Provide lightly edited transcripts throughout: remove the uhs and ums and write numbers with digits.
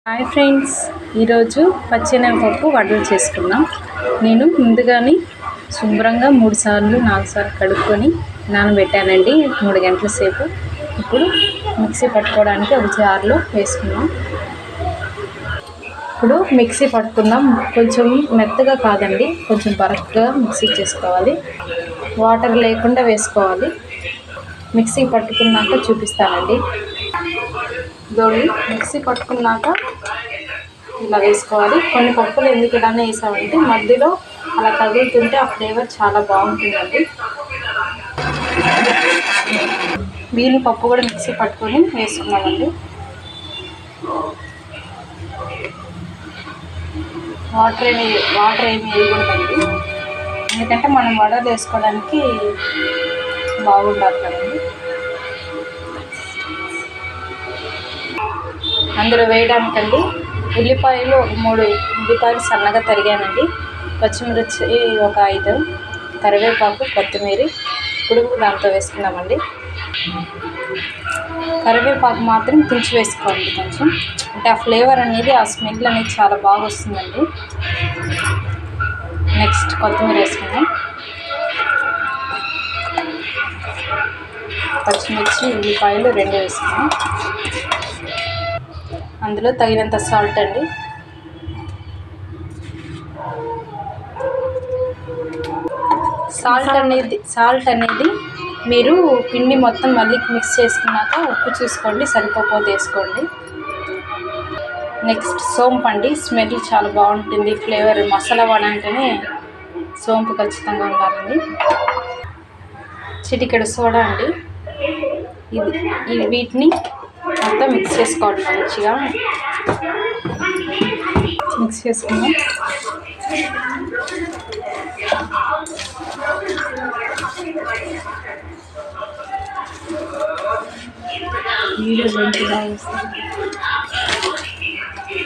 Hi friends, ఈరోజు పచ్చెనగపప్పు వడలు చేసుకున్నాం. నేను ముందుగానే శుభ్రంగా 3 సార్లు 4 సార్లు కడుక్కొని నానబెట్టానండి 3 గంటల సేపు. ఇప్పుడు మిక్సీ పట్టుకోవడానికి ఒక జార్లో వేసుకున్నాం. ఇప్పుడు మిక్సీ పట్టుకుందాం. కొంచెం మెత్తగా కాదండి, కొంచెం బరకగా మిక్సీ చేసుకోవాలి. వాటర్ లేకుండా వేసుకోవాలి. మిక్సీ పట్టుకున్నాక చూపిస్తానండి. మిక్సీ పట్టుకున్నాక ఇలా వేసుకోవాలి. కొన్ని పప్పులు ఎందుకు ఇలానే వేసామంటే మధ్యలో అలా తగులుతుంటే ఆ ఫ్లేవర్ చాలా బాగుంటుందండి. వీలు పప్పు కూడా మిక్సీ పట్టుకొని వేసుకున్నామండి. వాటర్ ఏమి వేయకూడదండి, ఎందుకంటే మనం వడలు వేసుకోవడానికి బాగుంటుంది కదండి. అందులో వేయడానికండి ఉల్లిపాయలు 3 ఉల్లిపాయలు సన్నగా తరిగానండి. పచ్చిమిర్చి ఒక 5, కరివేపాకు, కొత్తిమీర ఇప్పుడు దాంతో వేసుకున్నామండి. కరివేపాకు మాత్రం తుంచి వేసుకోండి కొంచెం, అంటే ఆ ఫ్లేవర్ అనేది, ఆ స్మెల్ అనేది చాలా బాగా వస్తుందండి. నెక్స్ట్ కొత్తిమీర వేసుకున్నాం. పచ్చిమిర్చి ఉల్లిపాయలు 2 వేసుకున్నాం. అందులో తగినంత సాల్ట్ అండి. సాల్ట్ అనేది మీరు పిండి మొత్తం మళ్ళీ మిక్స్ చేసుకున్నాక ఉప్పు చూసుకోండి, సరిపోతే వేసుకోండి. నెక్స్ట్ సోంపు అండి, స్మెల్ చాలా బాగుంటుంది. ఫ్లేవర్ మసాలా వడ అంటేనే సోంపు ఖచ్చితంగా ఉండాలండి. చిటికెడు సోడా అండి. వీటిని మొత్తం మిక్స్ చేసుకోవాలి. మంచిగా మిక్స్ చేసుకున్నాం.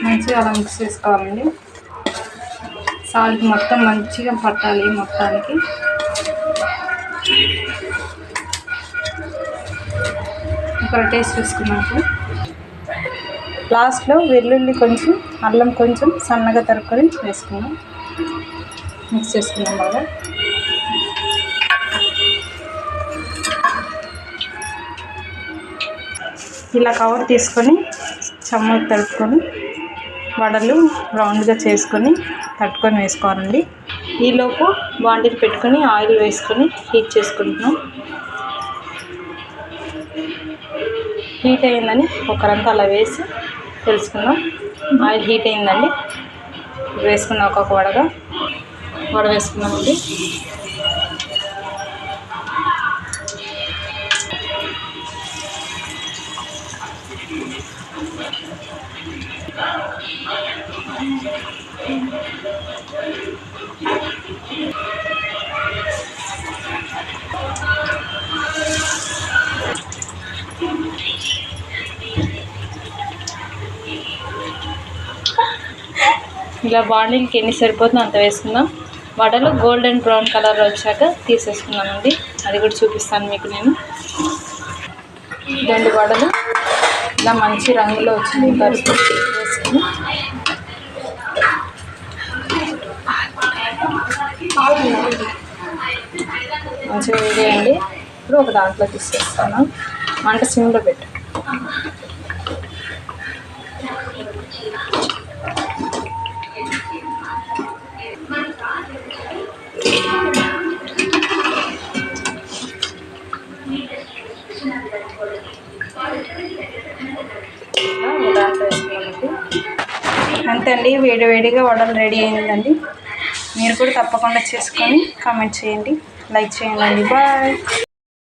మంచిగా అలా మిక్స్ చేసుకోవాలండి. సాల్ట్ మొత్తం మంచిగా పట్టాలి మొత్తానికి. ఒక టేస్ట్ చూసుకున్నాక లాస్ట్లో వెల్లుల్లి కొంచెం, అల్లం కొంచెం సన్నగా తరుక్కొని వేసుకున్నాం. మిక్స్ చేసుకున్నాం బాగా. ఇలా కవర్ తీసుకొని చెమ్మకు తడుపుకొని వడలు రౌండ్గా చేసుకొని తట్టుకొని వేసుకోవాలండి. ఈలోపు బాండిల్ పెట్టుకొని ఆయిల్ వేసుకొని హీట్ చేసుకుంటున్నాం. హీట్ అయిందని ఒకరంతా అలా వేసి తెలుసుకుందాం. ఆయిల్ హీట్ అయిందండి. వేసుకున్న ఒక్కొక్క వడ వేసుకున్నామండి. ఇలా బాండిల్కి ఎన్ని సరిపోతుందో అంత వేసుకుందాం. వడలు గోల్డెన్ బ్రౌన్ కలర్ వచ్చాక తీసేసుకున్నానండి. అది కూడా చూపిస్తాను మీకు నేను. 2 వడలు ఇలా మంచి రంగులో వచ్చింది వరకు వేసుకుని మంచిగా వేయండి. ఇప్పుడు ఒక దాంట్లో తీసేస్తాను. మంట సిమ్లో పెట్టు. అంతే అండి, వేడిగా వడలు రెడీ అయిందండి. మీరు కూడా తప్పకుండా చేసుకొని కామెంట్ చేయండి, లైక్ చేయండి. బాయ్.